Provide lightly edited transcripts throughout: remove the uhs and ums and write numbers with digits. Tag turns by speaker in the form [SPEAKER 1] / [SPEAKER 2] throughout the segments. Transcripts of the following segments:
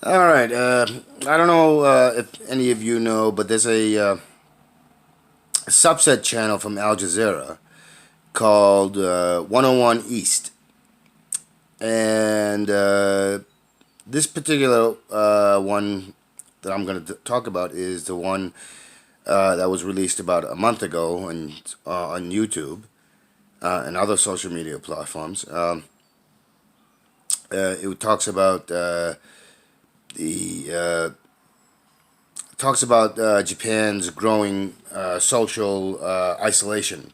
[SPEAKER 1] All right. I don't know if any of you know, but there's a subset channel from Al Jazeera called 101 East, and this particular one that I'm going to talk about is the one that was released about a month ago on YouTube and other social media platforms. It the talks about Japan's growing social isolation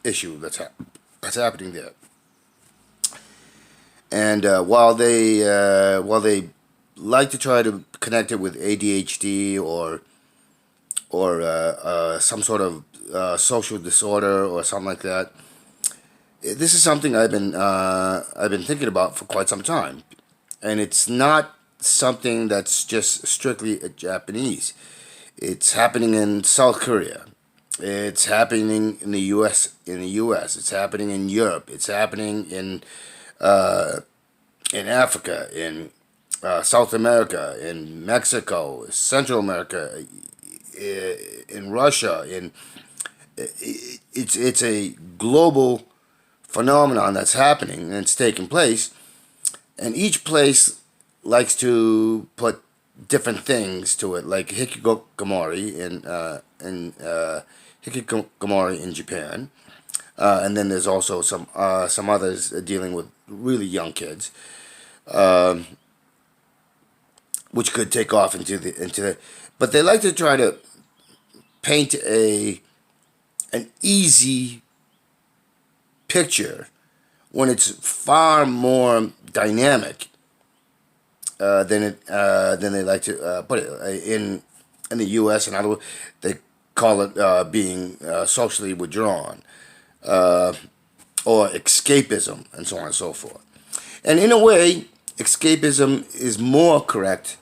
[SPEAKER 1] issue that's happening there. And while they like to try to connect it with ADHD or some sort of social disorder or something like that, this is something I've been thinking about for quite some time, and it's not something that's just strictly Japanese. It's happening in South Korea. It's happening in the U.S. It's happening in Europe. It's happening in Africa, in South America, in Mexico, Central America, in Russia. It's a global phenomenon that's happening and it's taking place, and each place likes to put different things to it, like hikikomori in hikikomori in Japan, and then there's also some others dealing with really young kids, um, which could take off but they like to try to paint a an easy picture when it's far more dynamic than they like to put it in the U.S. and other. They call it being socially withdrawn uh, or escapism and so on and so forth. And in a way, escapism is more correct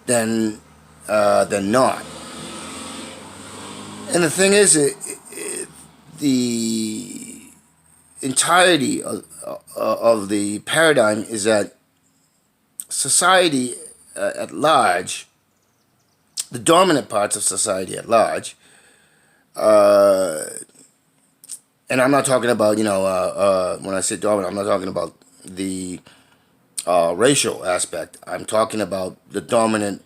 [SPEAKER 1] than not. And the thing is, the entirety of the paradigm is that society at large, the dominant parts of society at large, uh, and I'm not talking about, when I say dominant, I'm not talking about the racial aspect. I'm talking about the dominant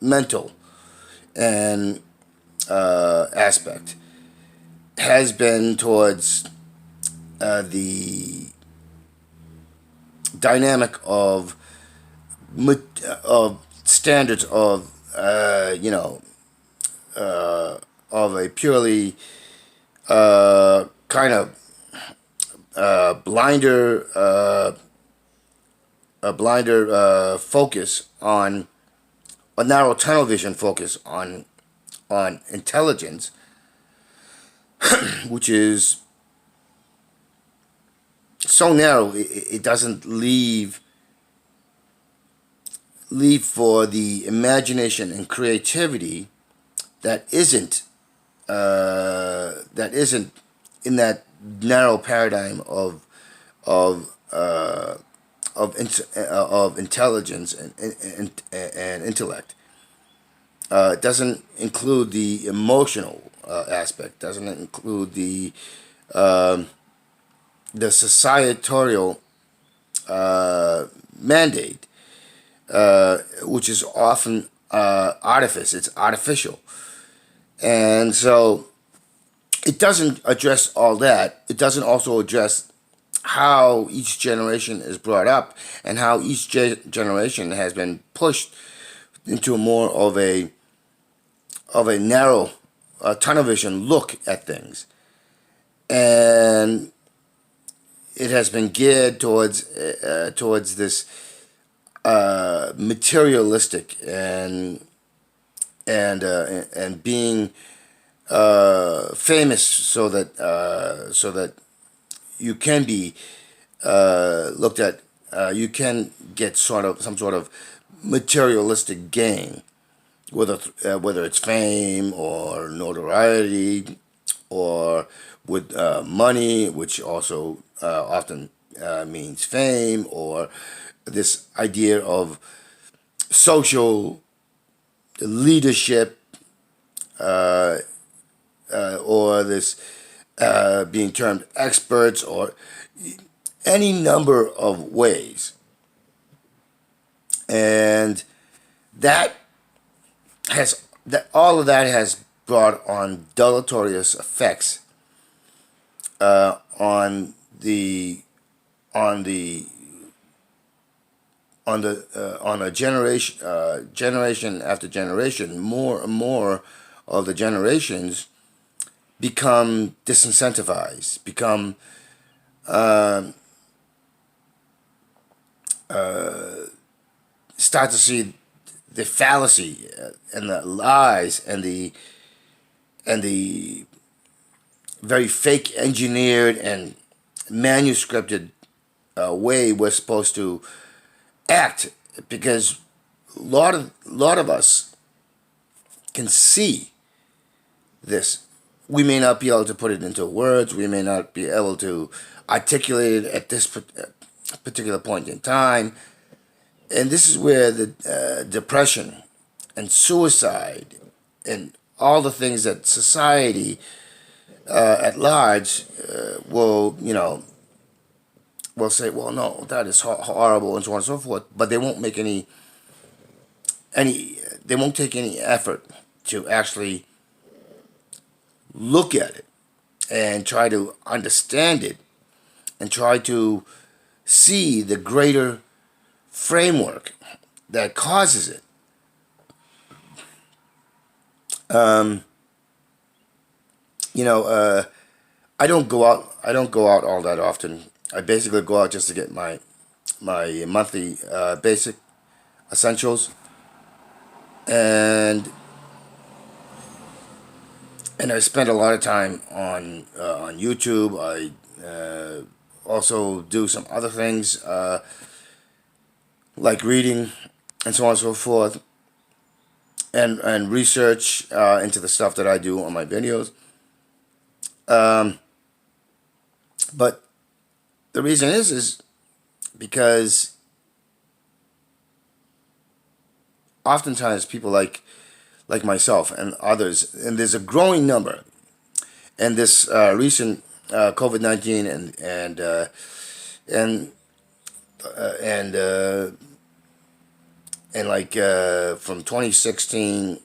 [SPEAKER 1] mental and aspect has been towards the dynamic of standards of a purely kind of blinder a blinder focus on a narrow tunnel vision focus on intelligence, which is so narrow it doesn't leave for the imagination and creativity that isn't in that narrow paradigm of of intelligence and intellect. It doesn't include the emotional aspect. Doesn't include um the societorial mandate, which is often artifice. It's artificial, and so it doesn't address all that. It doesn't also address how each generation is brought up and how each generation has been pushed into more of a narrow tunnel vision look at things, and it has been geared towards this materialistic and being famous so that you can be looked at. You can get some sort of materialistic gain, whether it's fame or notoriety or with money, which also often means fame, or this idea of social leadership, or this being termed experts, or any number of ways. And that all of that has brought on deleterious effects on the on the on a generation after generation. More and more of the generations become disincentivized, become start to see the fallacy and the lies and the very fake engineered and manuscripted way we're supposed to act, because a lot of us can see this. We may not be able to put it into words. We may not be able to articulate it at this particular point in time. And this is where the depression and suicide and all the things that society at large will say, well, no, that is horrible, and so on and so forth. But they won't make they won't take any effort to actually look at it and try to understand it and try to see the greater framework that causes it. I don't go out. I don't go out all that often. I basically go out just to get my monthly basic essentials, and I spend a lot of time on YouTube. I also do some other things like reading and so on and so forth, and research into the stuff that I do on my videos. But the reason is because oftentimes people like myself and others, and there's a growing number, and this recent COVID-19 and like from 2016,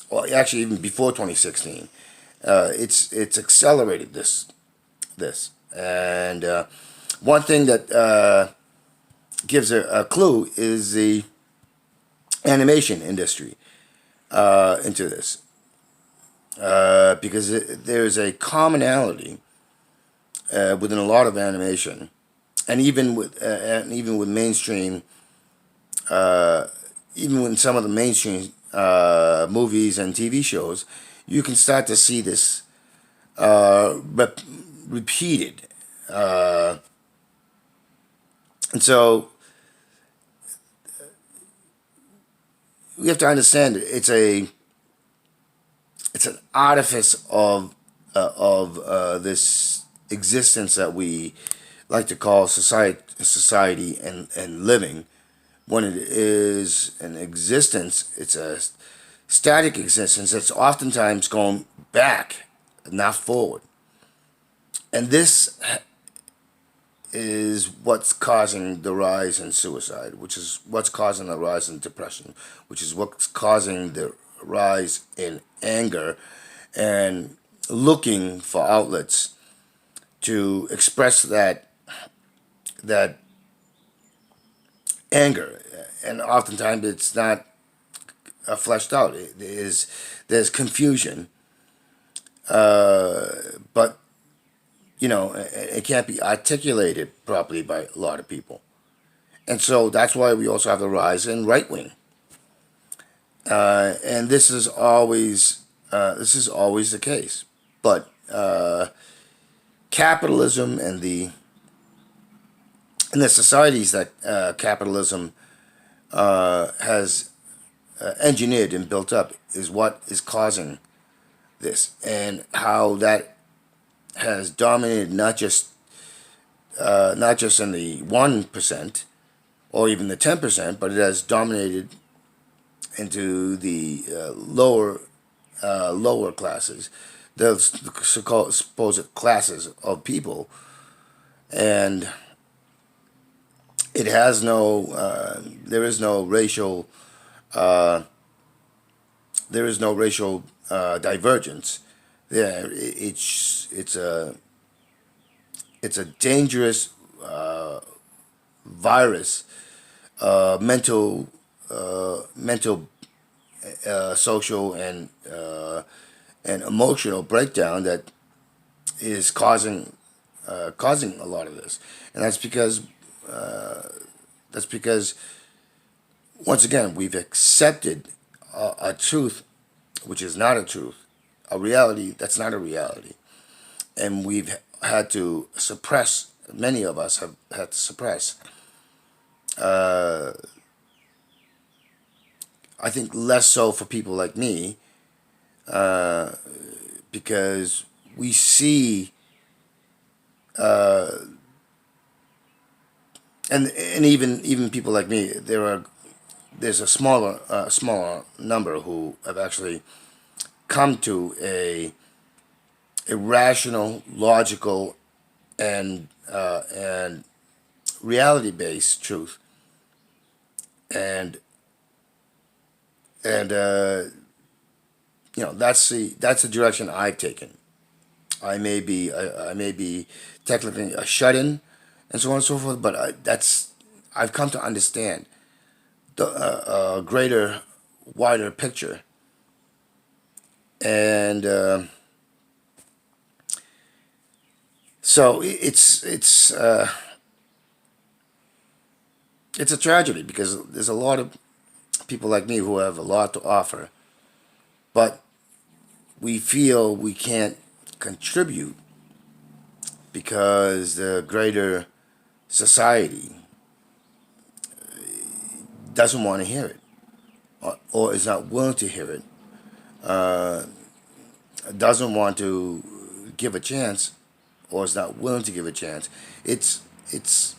[SPEAKER 1] well, actually even before 2016, it's accelerated this. And one thing that gives a clue is the animation industry into this, because there's a commonality within a lot of animation, and even with mainstream, even with some of the mainstream movies and TV shows, you can start to see this repeated. And so we have to understand it's an artifice of this existence that we like to call society and living. When it is an existence, it's a static existence that's oftentimes going back, not forward. And this is what's causing the rise in suicide, which is what's causing the rise in depression, which is what's causing the rise in anger and looking for outlets to express that anger. And oftentimes it's not fleshed out. There's confusion, but it can't be articulated properly by a lot of people. And so that's why we also have the rise in right wing. And this is always the case. But capitalism and the societies that capitalism has engineered and built up is what is causing this, and how that has dominated not just not just in the 1% or even the 10%, but it has dominated into the lower classes, the so-called supposed classes of people, and it has no, there is no racial, uh, divergence. Yeah, it's a dangerous virus, mental, social, and emotional breakdown that is causing a lot of this, and that's because once again we've accepted a truth which is not a truth, a reality that's not a reality, and we've had to suppress. Many of us have had to suppress. Uh, I think less so for people like me, uh, because we see, uh, and even people like me, there's a smaller number who have actually come to a rational, logical, and reality based truth, and and that's the direction I've taken. I may be technically a shut in, and so on and so forth, but I've come to understand the greater, wider picture, and so it's a tragedy because there's a lot of people like me who have a lot to offer, but we feel we can't contribute because the greater society doesn't want to hear it, or is not willing to hear it, uh, doesn't want to give a chance, or is not willing to give a chance. It's it's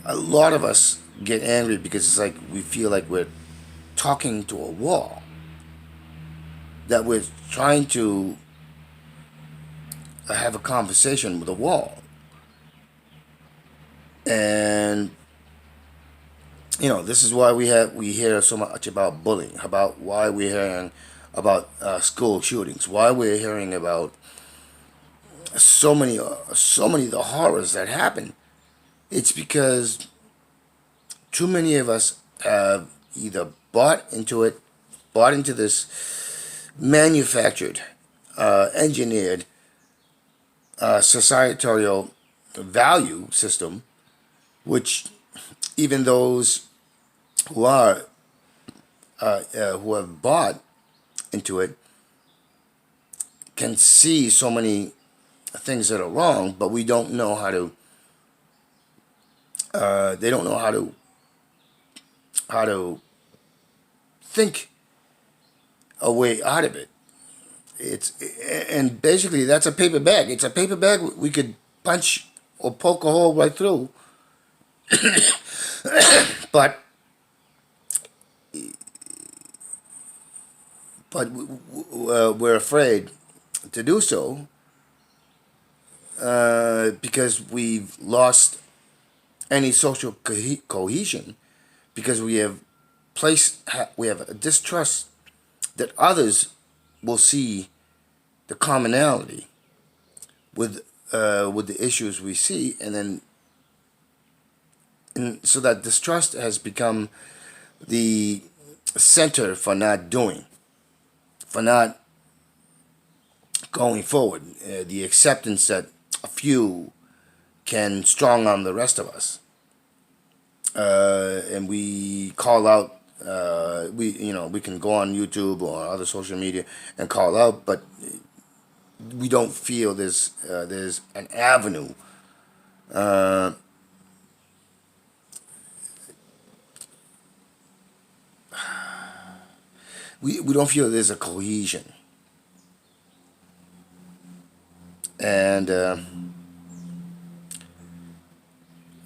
[SPEAKER 1] a lot of us get angry because it's like we feel like we're talking to a wall, that we're trying to have a conversation with a wall, and this is why we hear so much about bullying, about why we're hearing about school shootings, why we're hearing about so many of the horrors that happen. It's because too many of us have either bought into this manufactured, engineered, societal value system, which even those who are who have bought into it can see so many things that are wrong, but we don't know how to. They don't know how to think a way out of it. It's and basically that's a paper bag. It's a paper bag we could punch or poke a hole right through, but we're afraid to do so because we've lost any social cohesion, because we have a distrust that others will see the commonality with the issues we see, and so that distrust has become the center for not doing, for not going forward. The acceptance that a few can strong arm the rest of us, and we call out. We can go on YouTube or other social media and call out, but we don't feel there's an avenue. Uh, we don't feel there's a cohesion. And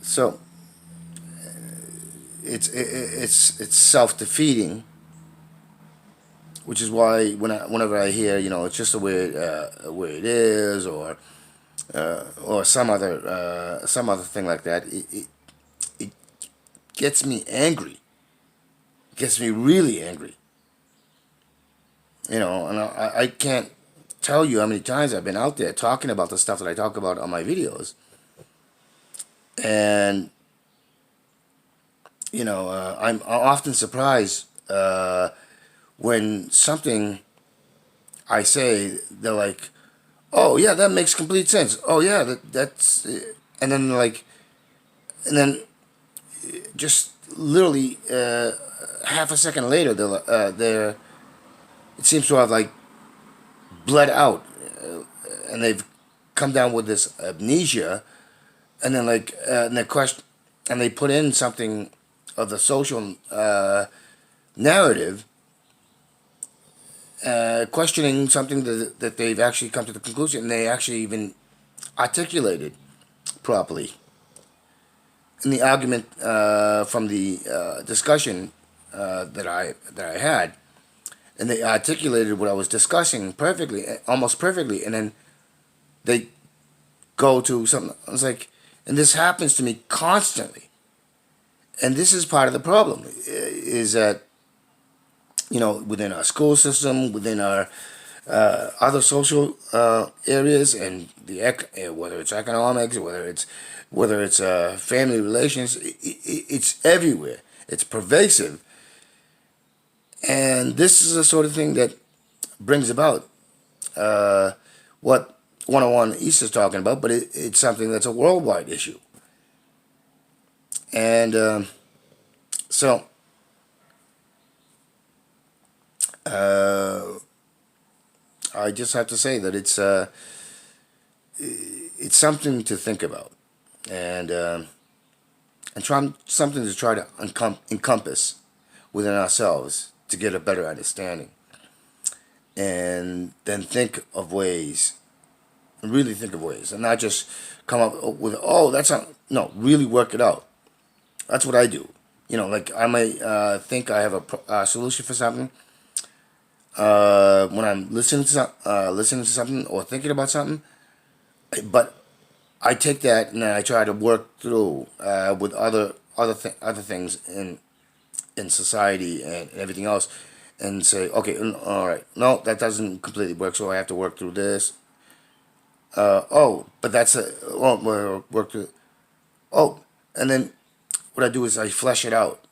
[SPEAKER 1] so it's self-defeating, which is why whenever I hear, it's just the way it is, or some other thing like that, it gets me angry. It gets me really angry. And I can't tell you how many times I've been out there talking about the stuff that I talk about on my videos, and I'm often surprised when something I say, they're like, "Oh yeah, that makes complete sense. Oh yeah, that's," and then and then just literally half a second later, they're it seems to have bled out, and they've come down with this amnesia, and then and they question, and they put in something of the social narrative, questioning something that they've actually come to the conclusion, and they actually even articulated properly in the argument from the discussion that I had, and they articulated what I was discussing perfectly, almost perfectly, and then they go to something. I was like, and this happens to me constantly, and this is part of the problem, is that within our school system, within our other social areas, and whether it's economics, whether it's family relations, it's everywhere. It's pervasive, and this is the sort of thing that brings about what 101 East is talking about, but it's something that's a worldwide issue. And so I just have to say that it's something to think about, and something to try to encompass within ourselves to get a better understanding, and then think of ways, and really think of ways, and not just come up with, oh, that's not, no, really work it out. That's what I do. Like I might think I have a solution for something when I'm listening to something or thinking about something, but I take that and then I try to work through with other things in society and everything else, and say, okay, all right, no, that doesn't completely work, so I have to work through this. Oh, but that's work through. Oh, and then what I do is I flesh it out.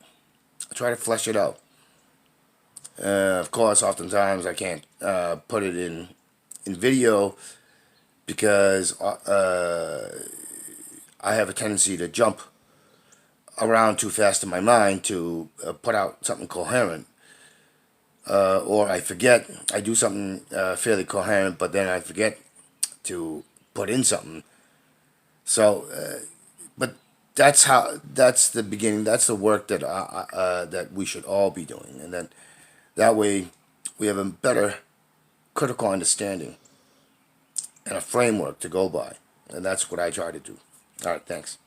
[SPEAKER 1] I try to flesh it out. Of course, oftentimes I can't put it in video because I have a tendency to jump around too fast in my mind to put out something coherent, or I forget. I do something fairly coherent, but then I forget to put in something. So, but that's the beginning. That's the work that we should all be doing, and then that way we have a better critical understanding and a framework to go by, and that's what I try to do. All right, thanks.